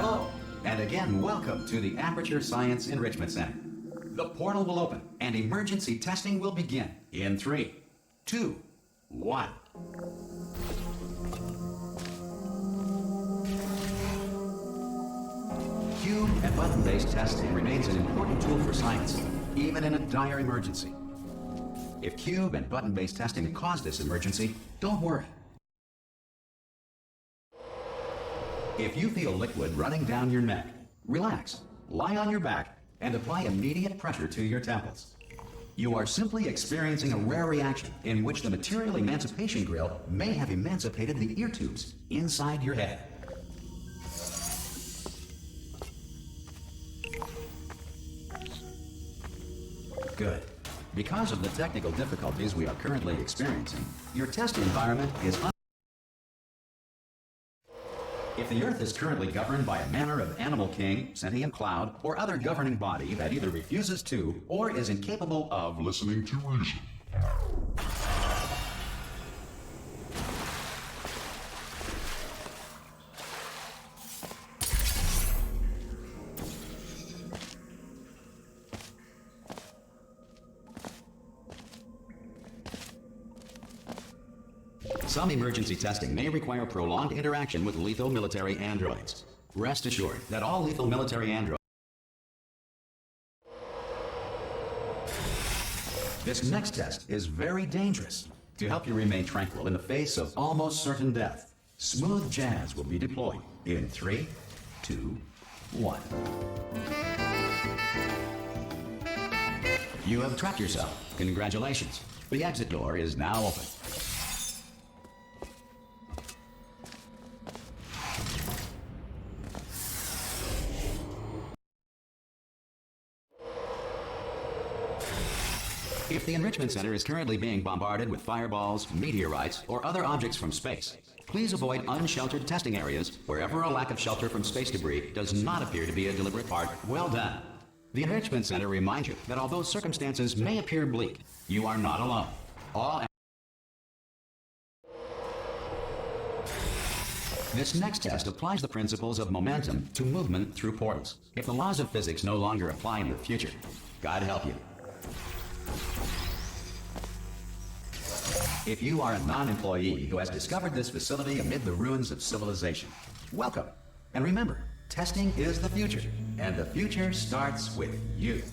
Hello, and again welcome to the Aperture Science Enrichment Center. The portal will open and emergency testing will begin in 3, 2, 1. Cube and button-based testing remains an important tool for science, even in a dire emergency. If cube and button-based testing caused this emergency, don't worry. If you feel liquid running down your neck, relax, lie on your back, and apply immediate pressure to your temples. You are simply experiencing a rare reaction in which the material emancipation grill may have emancipated the ear tubes inside your head. Good. Because of the technical difficulties we are currently experiencing, your test environment is If the Earth is currently governed by a manner of animal king, sentient cloud, or other governing body that either refuses to or is incapable of listening to reason. Some emergency testing may require prolonged interaction with lethal military androids. Rest assured that all lethal military androids. This next test is very dangerous. To help you remain tranquil in the face of almost certain death, smooth jazz will be deployed in 3, 2, 1. You have trapped yourself. Congratulations. The exit door is now open. If the Enrichment Center is currently being bombarded with fireballs, meteorites, or other objects from space, please avoid unsheltered testing areas wherever a lack of shelter from space debris does not appear to be a deliberate part. Well done. The Enrichment Center reminds you that although circumstances may appear bleak, you are not alone. This next test applies the principles of momentum to movement through portals. If the laws of physics no longer apply in the future, God help you. If you are a non-employee who has discovered this facility amid the ruins of civilization, welcome. And remember, testing is the future, and the future starts with you.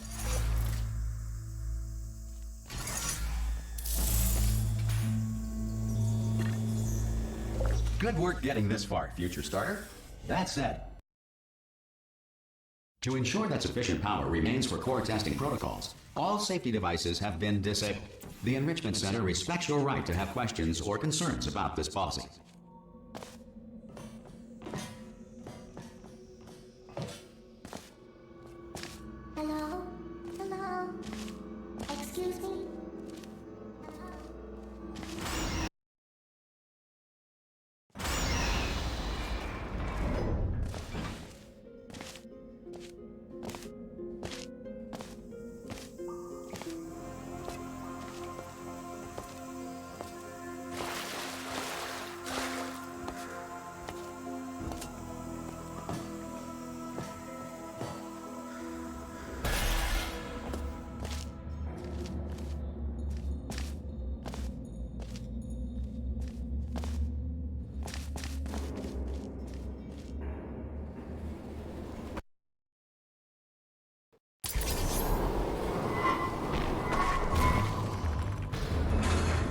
Good work getting this far, future starter. That said, to ensure that sufficient power remains for core testing protocols, all safety devices have been disabled. The Enrichment Center respects your right to have questions or concerns about this policy. Hello? Hello? Excuse me?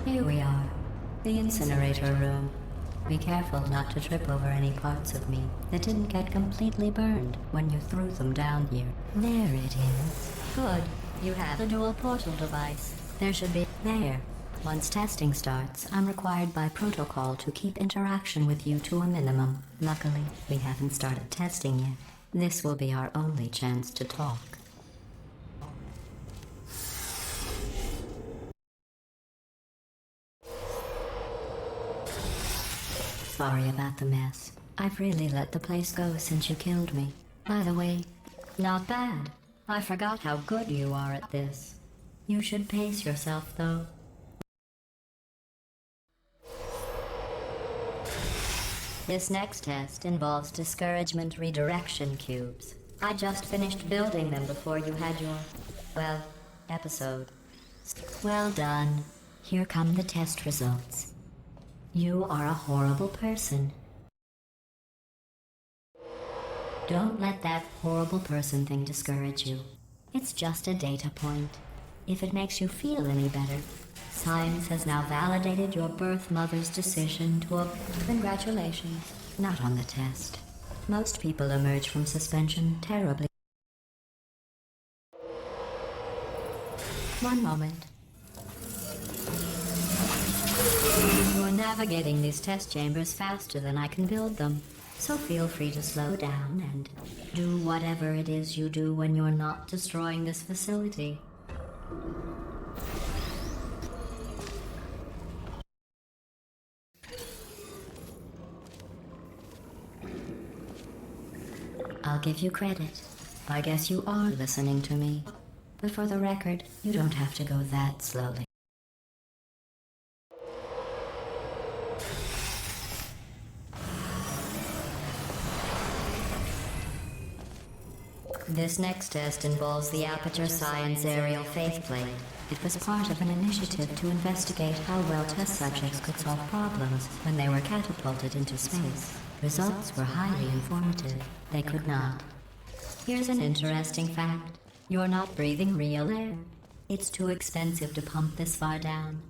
Here we are, the incinerator room. Be careful not to trip over any parts of me that didn't get completely burned when you threw them down here. There it is. Good. You have a dual portal device. There should be... There. Once testing starts, I'm required by protocol to keep interaction with you to a minimum. Luckily, we haven't started testing yet. This will be our only chance to talk. Sorry about the mess. I've really let the place go since you killed me. By the way, not bad. I forgot how good you are at this. You should pace yourself, though. This next test involves discouragement redirection cubes. I just finished building them before you had your, well, episode. Well done. Here come the test results. You are a horrible person. Don't let that horrible person thing discourage you. It's just a data point. If it makes you feel any better, science has now validated your birth mother's decision to Congratulations. Not on the test. Most people emerge from suspension terribly. One moment. You're navigating these test chambers faster than I can build them, so feel free to slow down and do whatever it is you do when you're not destroying this facility. I'll give you credit. I guess you are listening to me. But for the record, you don't have to go that slowly. This next test involves the Aperture Science Aerial Faithplate. It was part of an initiative to investigate how well test subjects could solve problems when they were catapulted into space. Results were highly informative. They could not. Here's an interesting fact. You're not breathing real air. It's too expensive to pump this far down.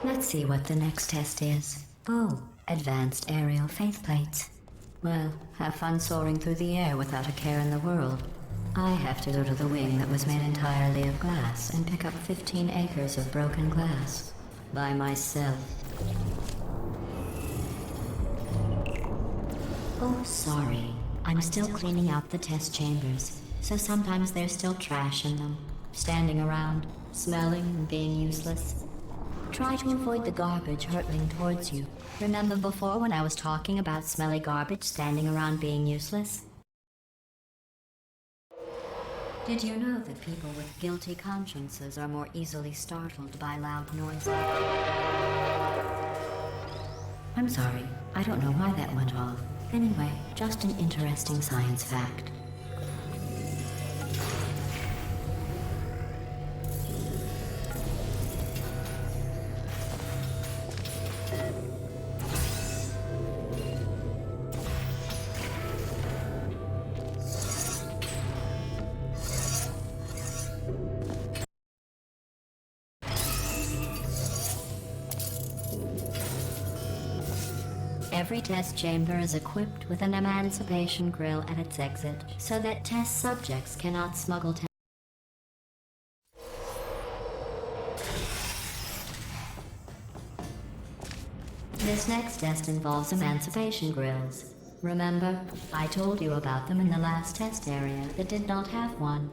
Let's see what the next test is. Oh, advanced aerial faithplates. Well, have fun soaring through the air without a care in the world. I have to go to the wing that was made entirely of glass and pick up 15 acres of broken glass. By myself. Oh, sorry. I'm still cleaning out the test chambers, so sometimes there's still trash in them, standing around, smelling and being useless. Try to avoid the garbage hurtling towards you. Remember before when I was talking about smelly garbage standing around being useless? Did you know that people with guilty consciences are more easily startled by loud noises? I'm sorry, I don't know why that went off. Anyway, just an interesting science fact. Every test chamber is equipped with an emancipation grill at its exit, so that test subjects cannot smuggle This next test involves emancipation grills. Remember, I told you about them in the last test area that did not have one.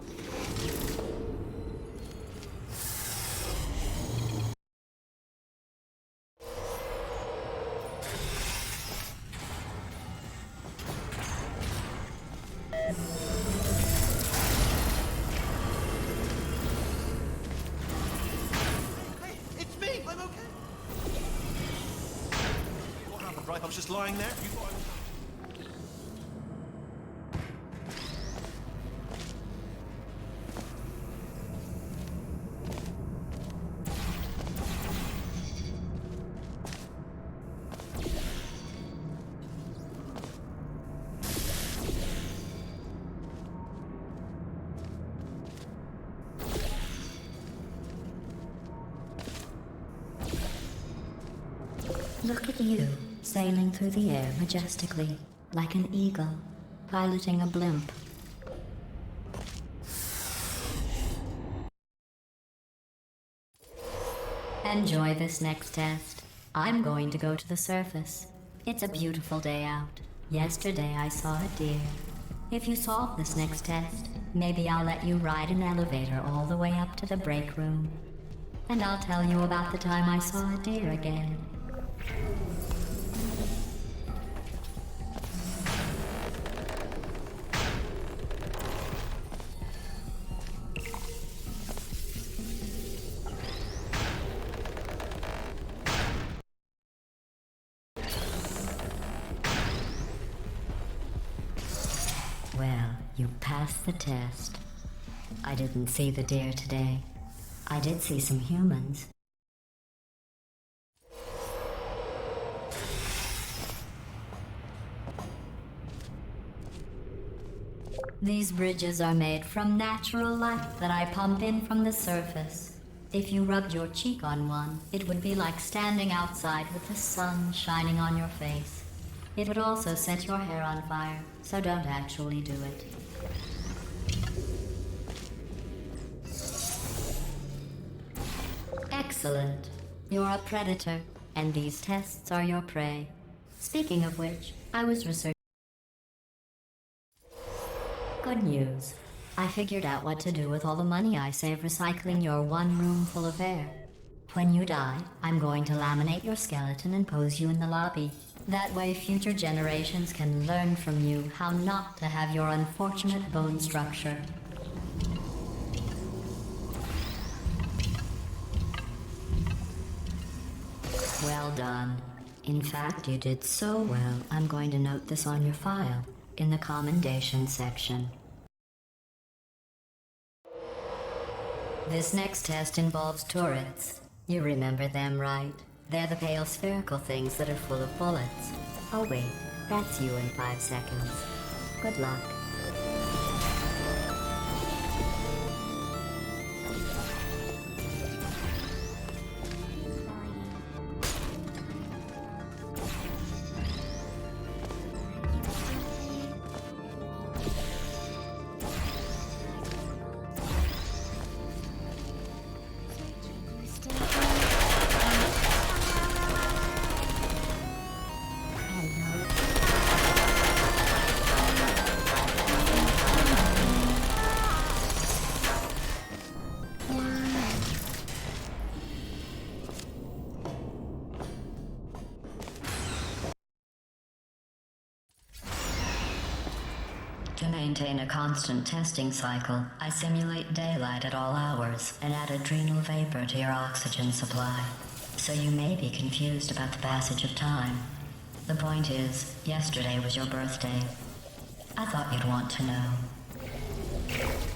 Right, I was just lying there. You thought I was... Look at you, sailing through the air majestically, like an eagle, piloting a blimp. Enjoy this next test. I'm going to go to the surface. It's a beautiful day out. Yesterday I saw a deer. If you solve this next test, maybe I'll let you ride an elevator all the way up to the break room. And I'll tell you about the time I saw a deer again. Well, you passed the test. I didn't see the deer today. I did see some humans. These bridges are made from natural light that I pump in from the surface. If you rubbed your cheek on one, it would be like standing outside with the sun shining on your face. It would also set your hair on fire, so don't actually do it. Excellent. You're a predator, and these tests are your prey. Speaking of which, I was researching. Good news. I figured out what to do with all the money I save recycling your one room full of air. When you die, I'm going to laminate your skeleton and pose you in the lobby. That way future generations can learn from you how not to have your unfortunate bone structure. Well done. In fact, you did so well, I'm going to note this on your file, in the commendation section. This next test involves turrets. You remember them, right? They're the pale spherical things that are full of bullets. Oh wait, that's you in 5 seconds. Good luck. To maintain a constant testing cycle, I simulate daylight at all hours and add adrenal vapor to your oxygen supply. So you may be confused about the passage of time. The point is, yesterday was your birthday. I thought you'd want to know.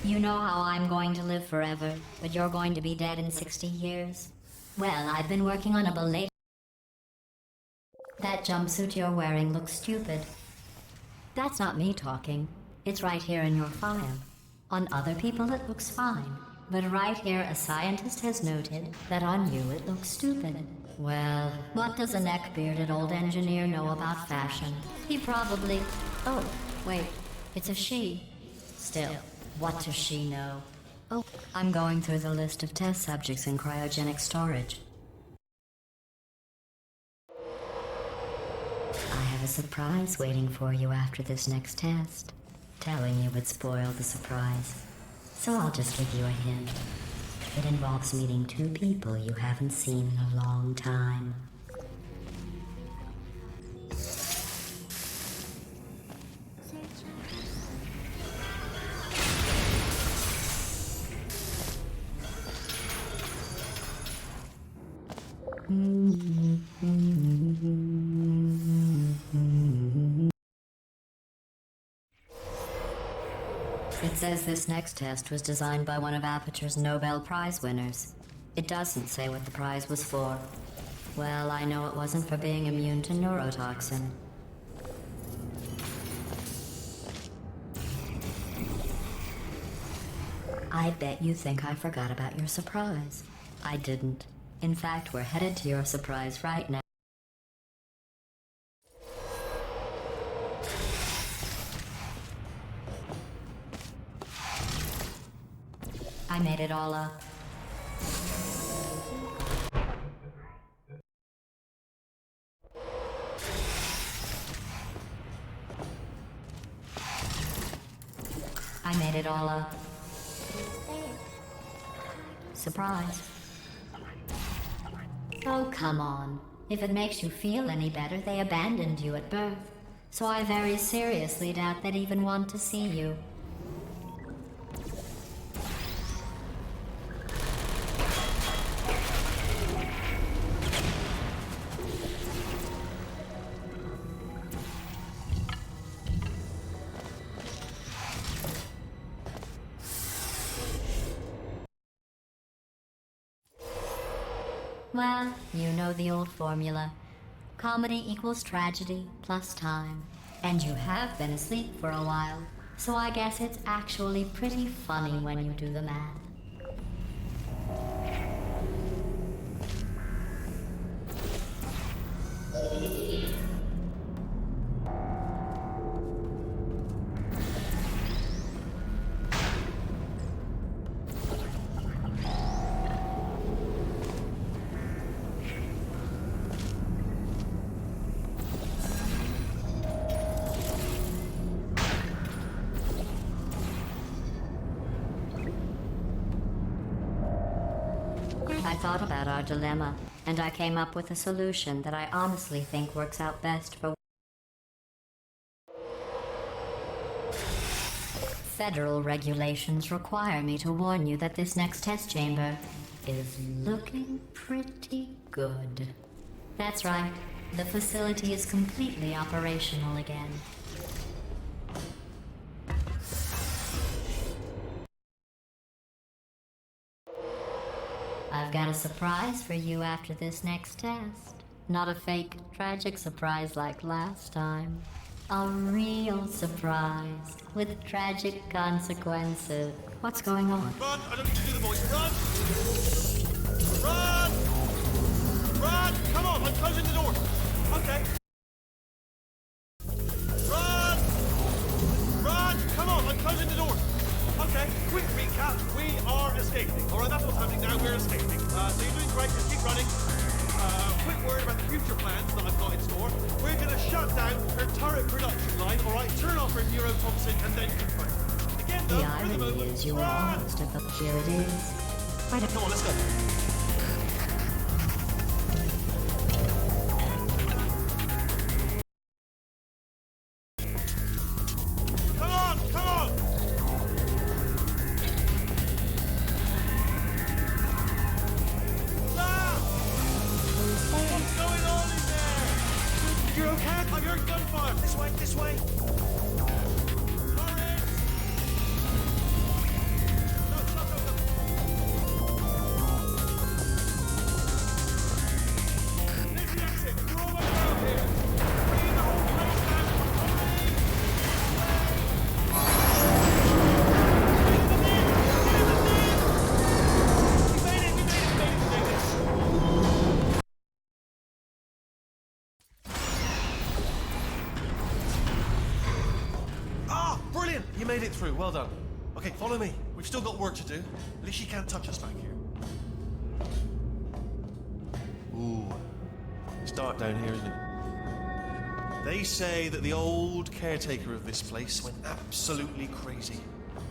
You know how I'm going to live forever, but you're going to be dead in 60 years? Well, I've been working on a belated... That jumpsuit you're wearing looks stupid. That's not me talking. It's right here in your file. On other people it looks fine, but right here a scientist has noted that on you it looks stupid. Well, what does a neck-bearded old engineer know about fashion? He probably... Oh, wait, it's a she. Still, what does she know? Oh, I'm going through the list of test subjects in cryogenic storage. I have a surprise waiting for you after this next test. Telling you would spoil the surprise, so I'll just give you a hint. It involves meeting 2 people you haven't seen in a long time. It says this next test was designed by one of Aperture's Nobel Prize winners. It doesn't say what the prize was for. Well, I know it wasn't for being immune to neurotoxin. I bet you think I forgot about your surprise. I didn't. In fact, we're headed to your surprise right now. I made it all up. I made it all up. Surprise. Oh, come on. If it makes you feel any better, they abandoned you at birth. So I very seriously doubt they'd even want to see you. Well, you know the old formula. Comedy equals tragedy plus time. And you have been asleep for a while, so I guess it's actually pretty funny when you do the math. I thought about our dilemma, and I came up with a solution that I honestly think works out best for... Federal regulations require me to warn you that this next test chamber is looking pretty good. That's right, the facility is completely operational again. I've got a surprise for you after this next test. Not a fake, tragic surprise like last time. A real surprise with tragic consequences. What's going on? Run! I don't need to do the voice. Run! Run! Run! Come on, I'm closing the door. Okay. Run! Run! Come on, I'm closing the door. Okay, quick recap. We are escaping. Alright, that's what's happening now. We're escaping. So you're doing great. Just keep running. Quick word about the future plans that I've got in store. We're going to shut down her turret production line, alright? Turn off her neurotoxin and then confirm. Again, though, The for the irony moment, is you were run! almost at the... Here it is. Come on, let's go. Come on, come on! Ah! What's going on in there? You're okay? I'm hearing gunfire. This way, this way. Hurry! No, stop, stop, stop. There's the exit. We're almost out here. Bringing the whole place down. Hurry! We made it, we made it, we made it, we made it. Ah, brilliant! You made it through. Well done. Okay, follow me. We've still got work to do. At least you can't touch us back here. Ooh, it's dark down here, isn't it? They say that the old caretaker of this place went absolutely crazy.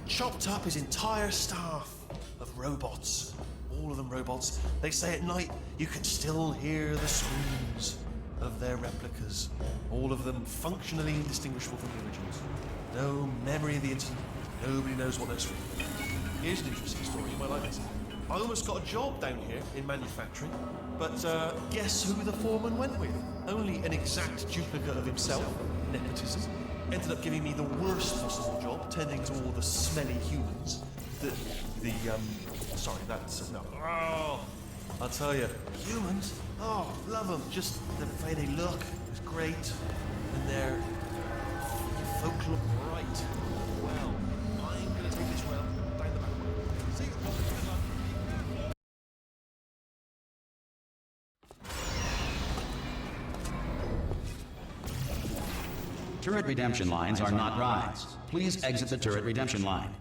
Chopped up his entire staff of robots. All of them robots. They say at night you can still hear the screams of their replicas. All of them functionally indistinguishable from the originals. No memory of the incident. Nobody knows what they're screaming. Here's an interesting story. You might like this. I almost got a job down here in manufacturing, but guess who the foreman went with? Only an exact duplicate of himself. Nepotism. Ended up giving me the worst possible job, tending to all the smelly humans. Sorry, that's no. Oh, I'll tell you, humans. Oh, love them. Just the way they look is great, and their folklore. Right. Well, I'm gonna take this round down the back way. See you. Good luck. Turret redemption lines are not rides. Please exit the turret redemption line.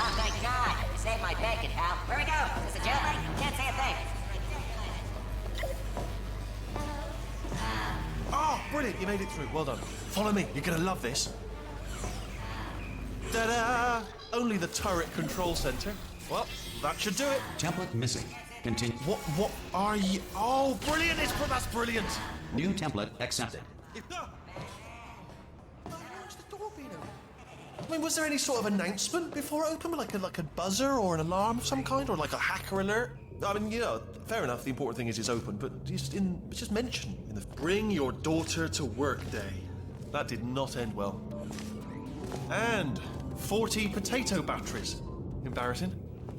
Oh, thank God. You saved my bacon, pal. Where we go? Is this a jailbreak? Can't say a thing. Oh, brilliant. You made it through. Well done. Follow me. You're going to love this. Ta-da! Only the turret control center. Well, that should do it. Template missing. Continue. What are you? Oh, brilliant. That's brilliant. New template accepted. Why's the door being opened? I mean, was there any sort of announcement before it opened? Like a buzzer or an alarm of some kind? Or like a hacker alert? I mean, you know, fair enough, the important thing is it's open, but it's just mentioned in the Bring Your Daughter to Work Day. That did not end well. And 40 potato batteries. Embarrassing.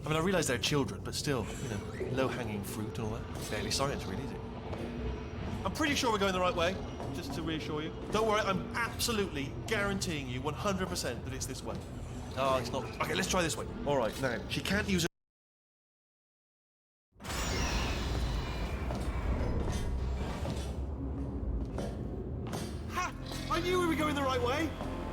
I mean, I realise they're children, but still, you know, low-hanging fruit and all that. Fairly science, really, is it? I'm pretty sure we're going the right way, just to reassure you. Don't worry, I'm absolutely guaranteeing you 100% that it's this way. Oh, it's not. Okay, let's try this way. All right, now, she can't use it. Ha! I knew we were going the right way.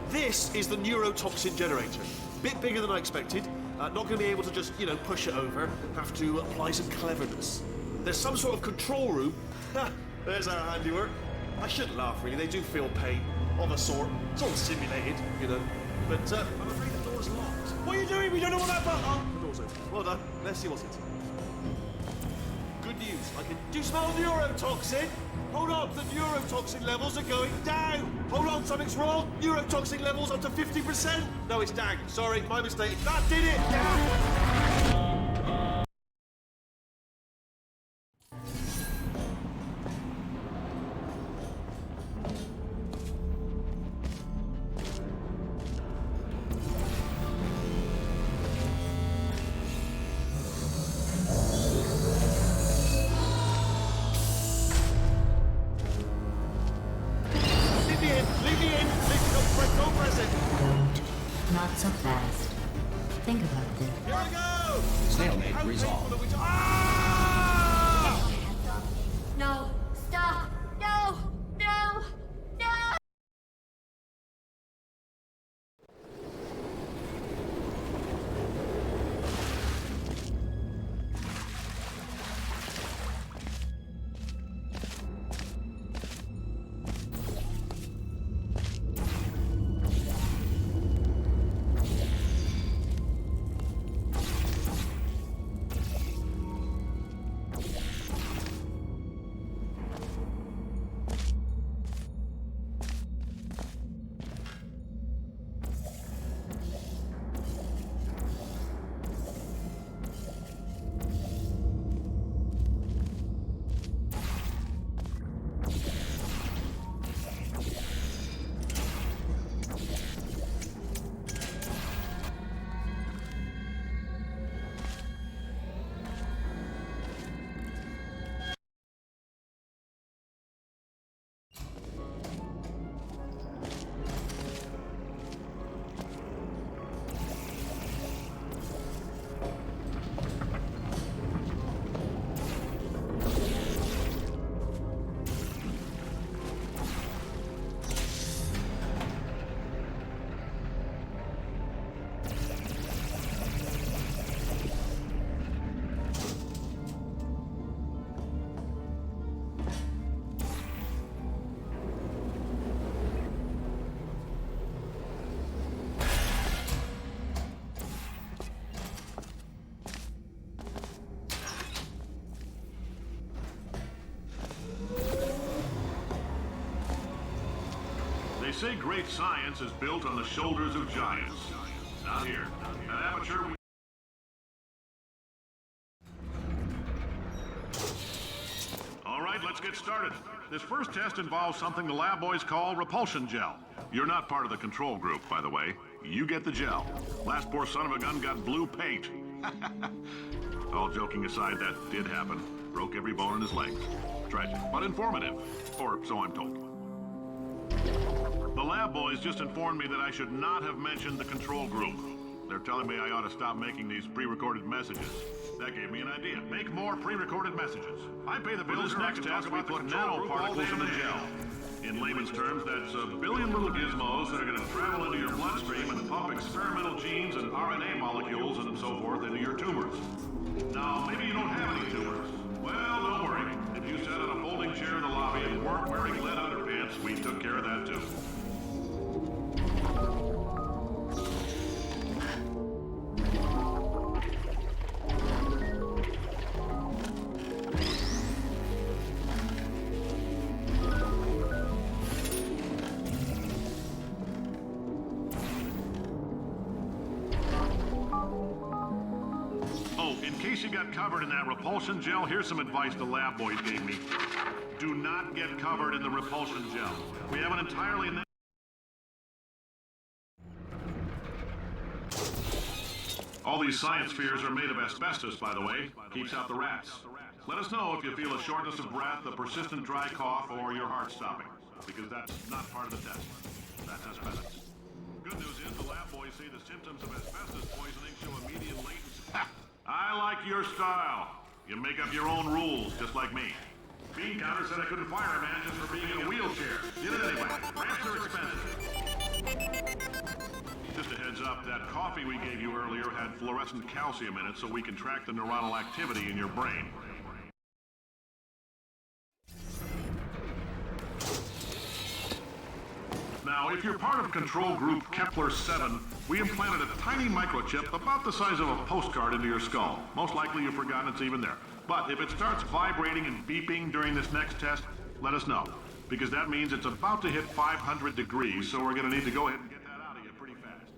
This is the neurotoxin generator. Bit bigger than I expected. Not going to be able to just, you know, push it over. Have to apply some cleverness. There's some sort of control room. Ha! There's our handiwork. I shouldn't laugh, really. They do feel pain, of a sort. It's all simulated, you know. But I'm afraid the door's locked. What are you doing? We don't know what that button... Oh, the door's open. Well done. Let's see what's inside. Good news. I can... Do you smell neurotoxin? Hold on. The neurotoxin levels are going down. Hold on. Something's wrong. Neurotoxin levels up to 50%. No, it's down. Sorry, my mistake. That did it. Yeah. Not so fast. Think about this. Here we go! Stalemate resolved. Ah! No, stop! No! No! No! They say great science is built on the shoulders of giants. Not here. An amateur... All right, let's get started. This first test involves something the lab boys call repulsion gel. You're not part of the control group, by the way. You get the gel. Last poor son of a gun got blue paint. All joking aside, that did happen. Broke every bone in his legs. Tragic, but informative. Or so I'm told. The lab boys just informed me that I should not have mentioned the control group. They're telling me I ought to stop making these pre-recorded messages. That gave me an idea. Make more pre-recorded messages. I pay the bills. This next test, we put nanoparticles in the gel. In layman's terms, that's a billion little gizmos that are going to travel into your bloodstream and pump experimental genes and RNA molecules and so forth into your tumors. Now, maybe you don't have any tumors. Well, don't worry. If you sat on a folding chair in the lobby and weren't wearing lead underpants, we took care of that too. case you got covered in that repulsion gel, here's some advice the lab boys gave me. Do not get covered in the repulsion gel. We have an entirely... All these science spheres are made of asbestos, by the way. Keeps out the rats. Let us know if you feel a shortness of breath, a persistent dry cough, or your heart stopping. Because that's not part of the test. That's asbestos. Good news is the lab boys say the symptoms of asbestos poisoning show immediate latency. I like your style. You make up your own rules, just like me. Bean Counter said I couldn't fire a man just for being in a wheelchair. Did it anyway. Ramps are expensive. Just a heads up, that coffee we gave you earlier had fluorescent calcium in it so we can track the neuronal activity in your brain. Now, if you're part of control group Kepler 7, we implanted a tiny microchip about the size of a postcard into your skull. Most likely you've forgotten it's even there. But if it starts vibrating and beeping during this next test, let us know. Because that means it's about to hit 500 degrees, so we're going to need to go ahead and get that out of you pretty fast.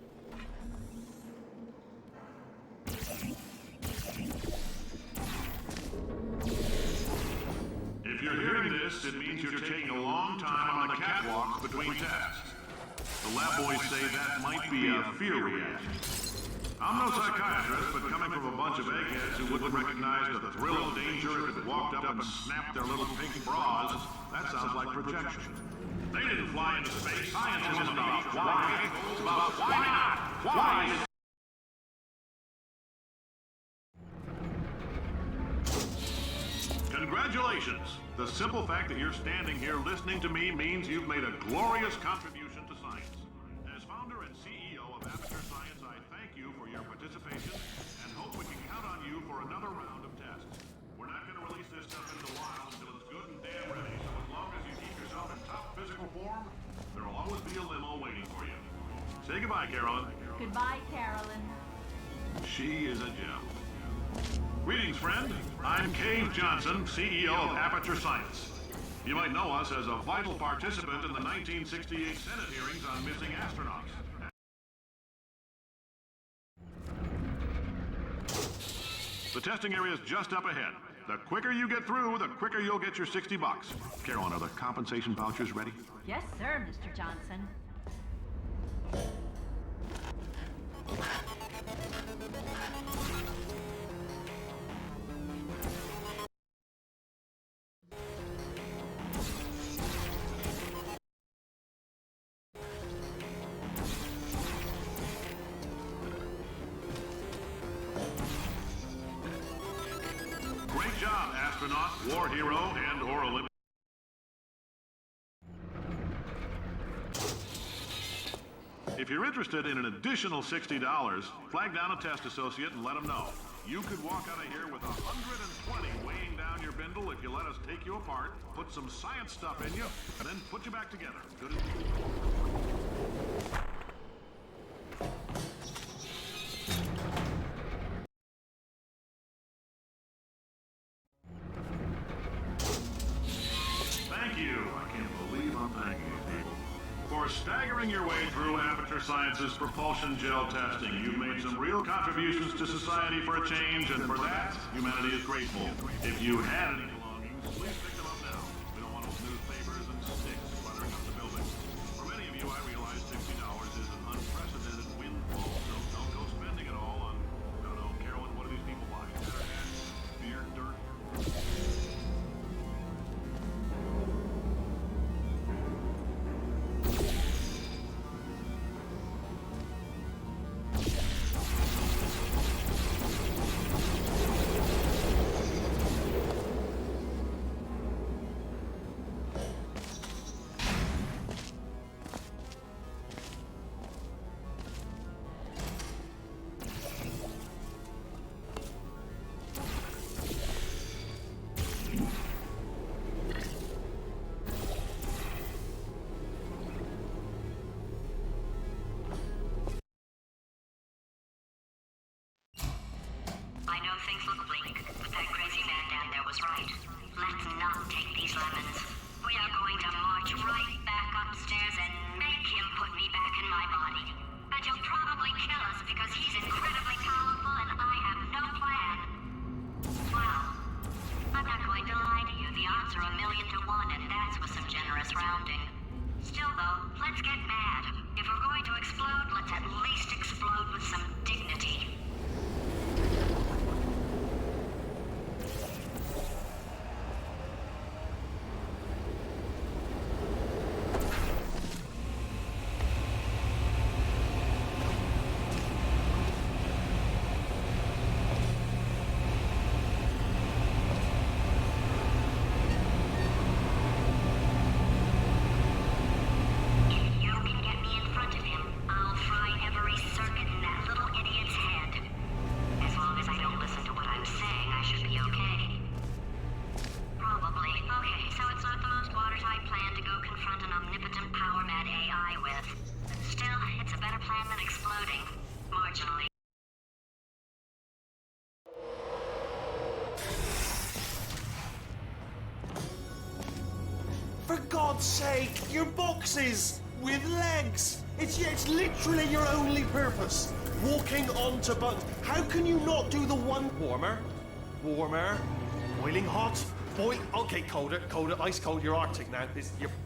If you're hearing this, it means you're taking a long time on the catwalks between tests. The lab boys say that might be a fear reaction. I'm no psychiatrist, but coming from a bunch of eggheads who wouldn't recognize the thrill of danger if it walked up and snapped their little pink bras, that sounds like projection. They didn't fly into space. Science isn't about why. It's about why not? Why? Congratulations! The simple fact that you're standing here listening to me means you've made a glorious contribution to science. As founder and CEO of Aperture Science, I thank you for your participation and hope we can count on you for another round of tests. We're not going to release this stuff into the wild until it's good and damn ready, so as long as you keep yourself in top physical form, there will always be a limo waiting for you. Say goodbye, Carolyn. Goodbye, Carolyn. She is a gem. Greetings, friend. I'm Cave Johnson, CEO of Aperture Science. You might know us as a vital participant in the 1968 Senate hearings on missing astronauts. The testing area is just up ahead. The quicker you get through, the quicker you'll get your $60. Carolyn, are the compensation vouchers ready? Yes, sir, Mr. Johnson. Great job, astronaut, war hero, and or Olympic. If you're interested in an additional $60, flag down a test associate and let them know. You could walk out of here with 120 weighing down your bindle if you let us take you apart, put some science stuff in you, and then put you back together. Good as Thank you. I can't believe I'm thanking you people. For staggering your way through Aperture Science's propulsion gel testing, you've made some real contributions to society for a change, and for that, humanity is grateful. If you had any belongings, please pick them up now. We don't want those newspapers and sticks cluttering up the building. For many of you, I realize $60 is an unprecedented windfall, so don't go spending it all on, I don't know, Carolyn, what do these people buy? Beer, dirt? I know things look bleak, but that crazy man down there was right. Let's not take these lemons. We are going to march right back upstairs and make him put me back in my body. And he'll probably kill us because he's incredibly powerful and I have no plan. God's sake, your boxes with legs. It's literally your only purpose. Walking onto buttons. How can you not do the one warmer, boiling hot, okay, colder, ice cold. You're Arctic now.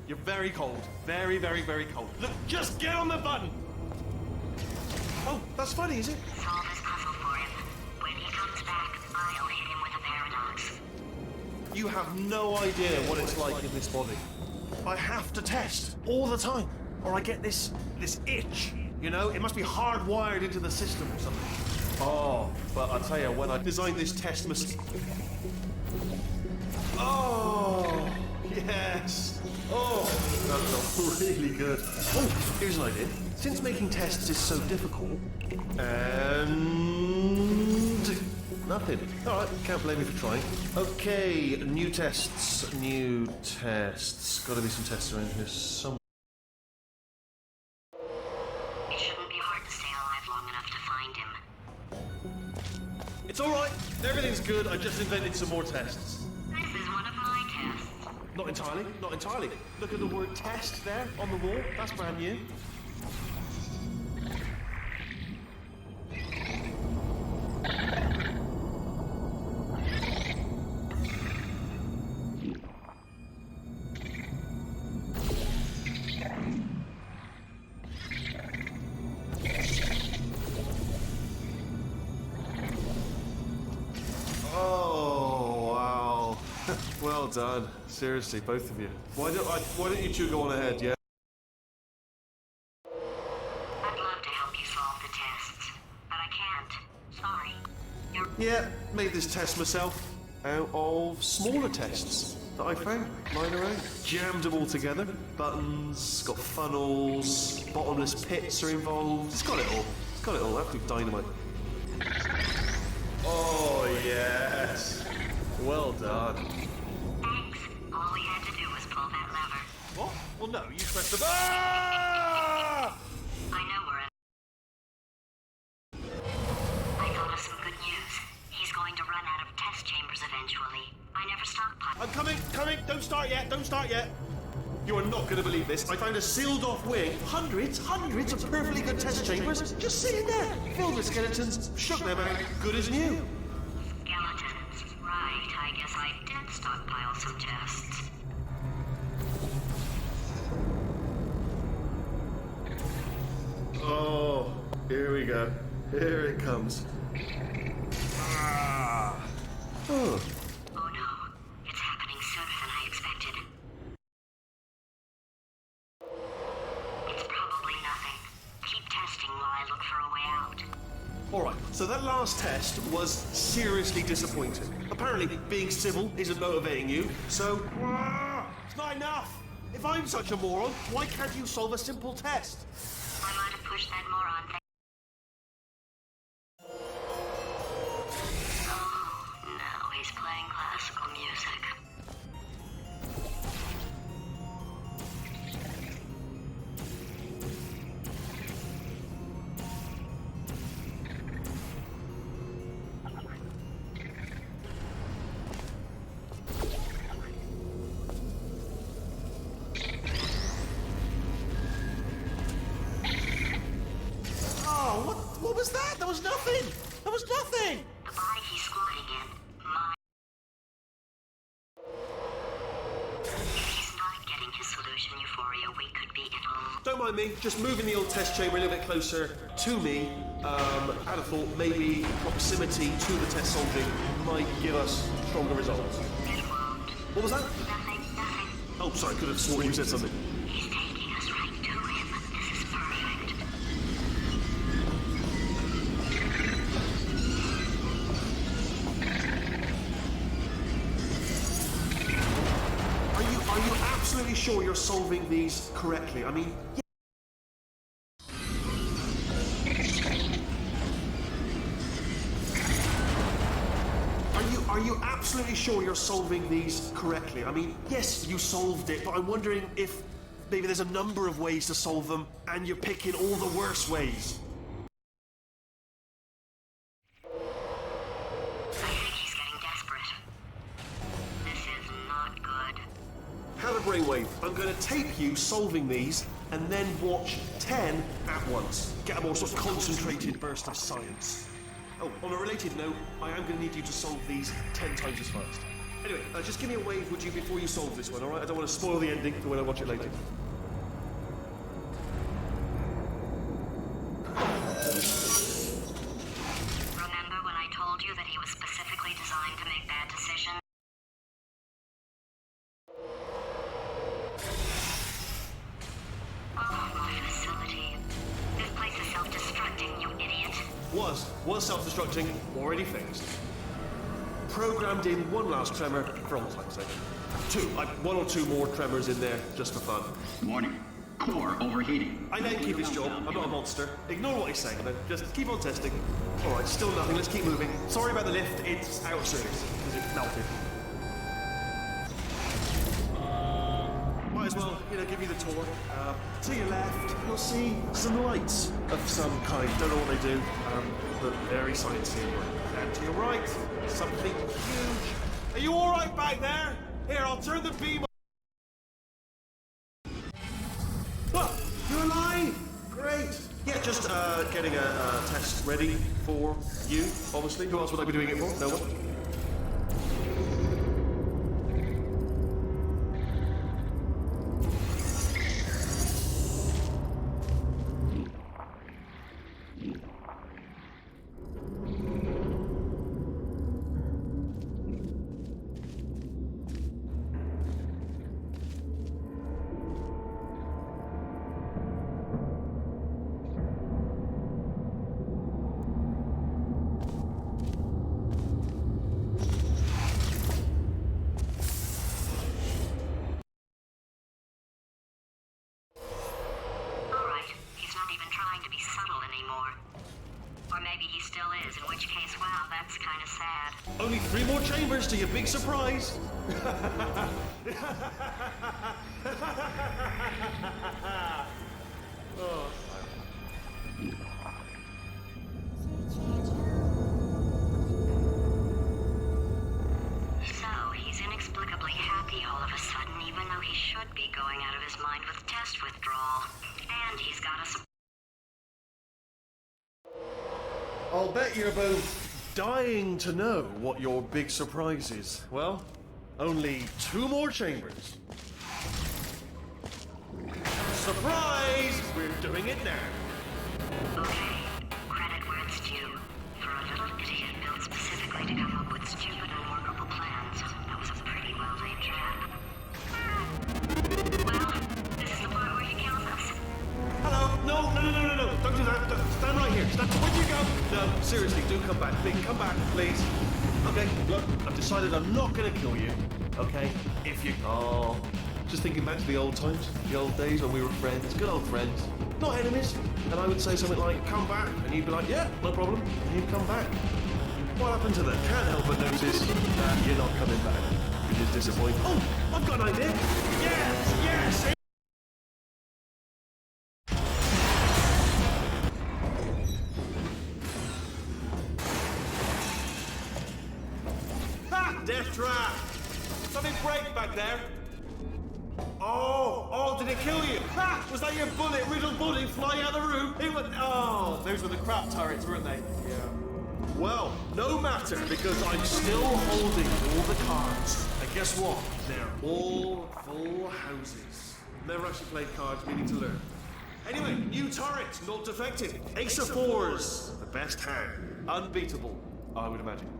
You're very cold, very, very, very cold. Look, just get on the button. Oh, that's funny, is it? Solve his puzzle for him. When he comes back, I'll hit him with a paradox. You have no idea what it's like in this body. I have to test all the time, or I get this itch. You know, it must be hardwired into the system or something. Oh, but I'll tell you, when I designed this test machine. Oh, yes. Oh, that felt really good. Oh, here's an idea. Since making tests is so difficult, and nothing. All right, can't blame me for trying. Okay, new tests. Got to be some tests around here somewhere. It shouldn't be hard to stay alive long enough to find him. It's all right. Everything's good. I just invented some more tests. This is one of my tests. Not entirely. Look at the word test there on the wall. That's brand new. Well done. Seriously, both of you. Why don't you two go on ahead, yeah? I'd love to help you solve the tests, but I can't. Sorry. Yeah, made this test myself out of smaller tests that I found lying around. Jammed them all together. Buttons, got funnels, bottomless pits are involved. It's got it all. Absolute dynamite. Oh, yes. Well done. Thanks. All we had to do was pull that lever. What? Well, no, you pressed the... Ah! I know we're in. I thought of some good news. He's going to run out of test chambers eventually. I never stockpiled. I'm coming. Don't start yet. You are not going to believe this. I found a sealed-off wing. Hundreds of perfectly good test chambers just sitting there, filled with skeletons. Shook them out, good as new. Skeletons. Right, I guess I did stockpile some tests. Oh, here we go. Here it comes. Ah. Oh. Oh no, it's happening sooner than I expected. It's probably nothing. Keep testing while I look for a way out. Alright, so that last test was seriously disappointing. Apparently, being civil isn't motivating you, so... It's not enough! If I'm such a moron, why can't you solve a simple test? I might have pushed that moron thing. Oh, now he's playing classical music. What was that? There was nothing! The body he's squatting in, mine. If he's not getting his solution euphoria, we could be in a... Don't mind me, just moving the old test chamber a little bit closer to me. I'd have thought maybe proximity to the test solving might give us stronger results. It won't. What was that? Nothing. Oh, sorry, I could have sworn you said something. He's taking us right to him. This is perfect. Are you absolutely sure you're solving these correctly? I mean, Are you absolutely sure you're solving these correctly? I mean, yes, you solved it, but I'm wondering if maybe there's a number of ways to solve them, and you're picking all the worst ways. I think he's getting desperate. This is not good. How the brainwave wave. I'm going to tape you solving these and then watch 10 at once. Get a more sort of concentrated burst of science. Oh, on a related note, I am going to need you to solve these 10 times as fast. Anyway, just give me a wave, would you, before you solve this one, alright? I don't want to spoil the ending for when I watch it later. Remember when I told you that he was specifically designed to make bad decisions? Oh, my facility. This place is self-destructing, you idiot. Was self-destructing, already fixed. Programmed in one last tremor for all time's sake. One or two more tremors in there, just for fun. Warning. Core overheating. I let him keep his job. I'm not a monster. Ignore what he's saying, though. Just keep on testing. Alright, still nothing. Let's keep moving. Sorry about the lift. It's out of service because it melted. Might as well, give you the tour. To your left, you'll see some lights of some kind. Don't know what they do, but very sciencey. And to your right, something huge. Are you alright back there? Here, I'll turn the beam on. Well, you're alive! Great! Yeah, just getting a test ready for you, obviously. Who else would I be doing it for? No one? Only 3 more chambers to your big surprise. Oh. So, he's inexplicably happy all of a sudden, even though he should be going out of his mind with test withdrawal. And he's got us. I'll bet you're both dying to know what your big surprise is. Well, only 2 more chambers. Surprise! We're doing it now. Okay, credit where it's due. For a little idiot built specifically to come up with stupid and workable plans, that was a pretty well-laid trap. Well, this is the part where he kills us. Hello? No. Don't do that. Stand right here. Where'd you go? No, seriously, do come back. Please, come back, please. Okay, look, I've decided I'm not going to kill you. Okay? If you... Oh... Just thinking back to the old times, the old days when we were friends, good old friends, not enemies. And I would say something like, come back, and you'd be like, yeah, no problem, and you'd come back. What happened to that? Can't help but notice that you're not coming back, which is disappointing. Oh, I've got an idea. Yes! Ha! Death trap! Something break back there. Oh, did it kill you? Ha! Was that your riddled bullet flying out of the room? It was, those were the crap turrets, weren't they? Yeah. Well, no matter, because I'm still holding all the cards. And guess what? They're all full houses. Never actually played cards, meaning to learn. Anyway, new turret, not defective. Ace of 4s, the best hand. Unbeatable, I would imagine.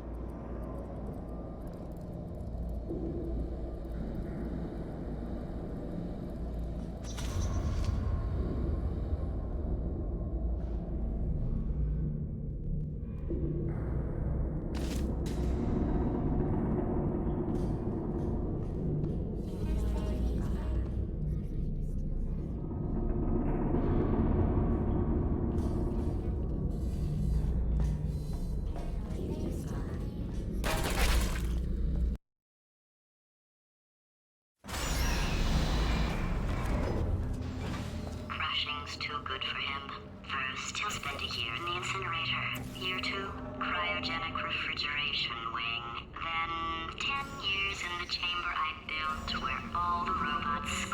Too good for him. First, he'll spend a year in the incinerator. Year 2, cryogenic refrigeration wing. Then, 10 years in the chamber I built where all the robots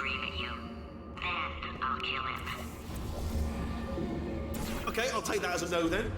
I'll take that as a no then.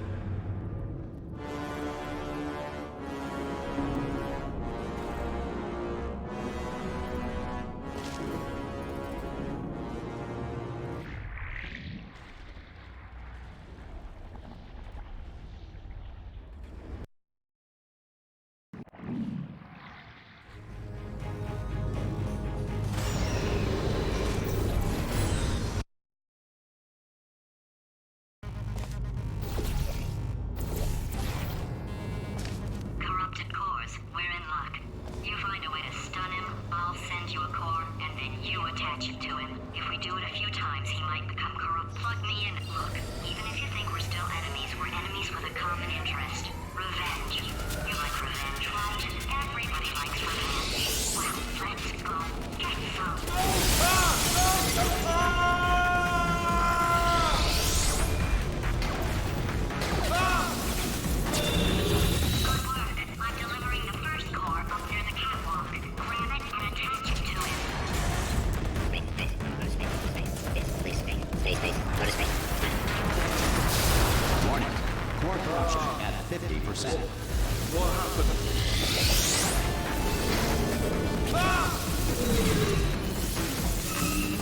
Corrupted cores, we're in luck. You find a way to stun him, I'll send you a core, and then you attach it to him. If we do it a few times, he might become corrupt. Plug me in. Look, even if you think we're still enemies, we're enemies with a common interest. Revenge. You like revenge, right? Everybody likes revenge. Well, let's go. Get some. Good work. I'm delivering the first core up near the catwalk. Grab it and attach it to him. Space. Warning. Core corruption at 50%. What happened?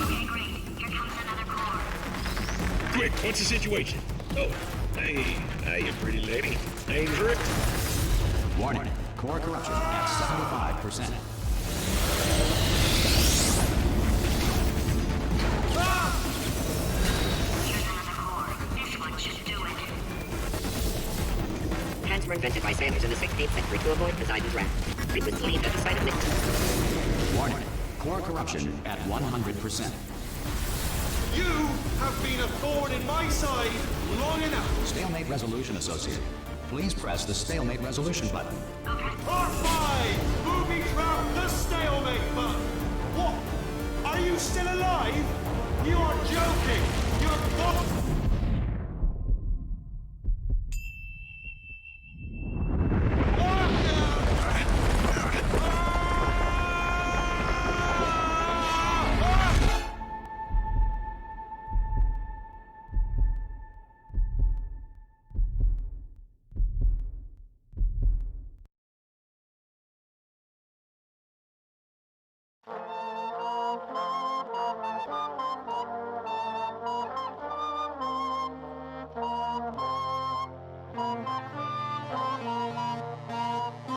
Okay, great. Here comes another core. Quick, what's the situation? Oh, hey, you pretty lady. Name's Rick. Warning. Core corruption at 75%. Here's another core. This one should do it. Hands were invented by sailors in the 16th century to avoid Poseidon's wrath. Frequent believed at the sight of Nicholas. Warning. Core corruption at 100%. You have been a thorn in my side long enough. Stalemate resolution associated. Please press the stalemate resolution button. R5! Booby trap the stalemate button! What? Are you still alive? You are joking! You're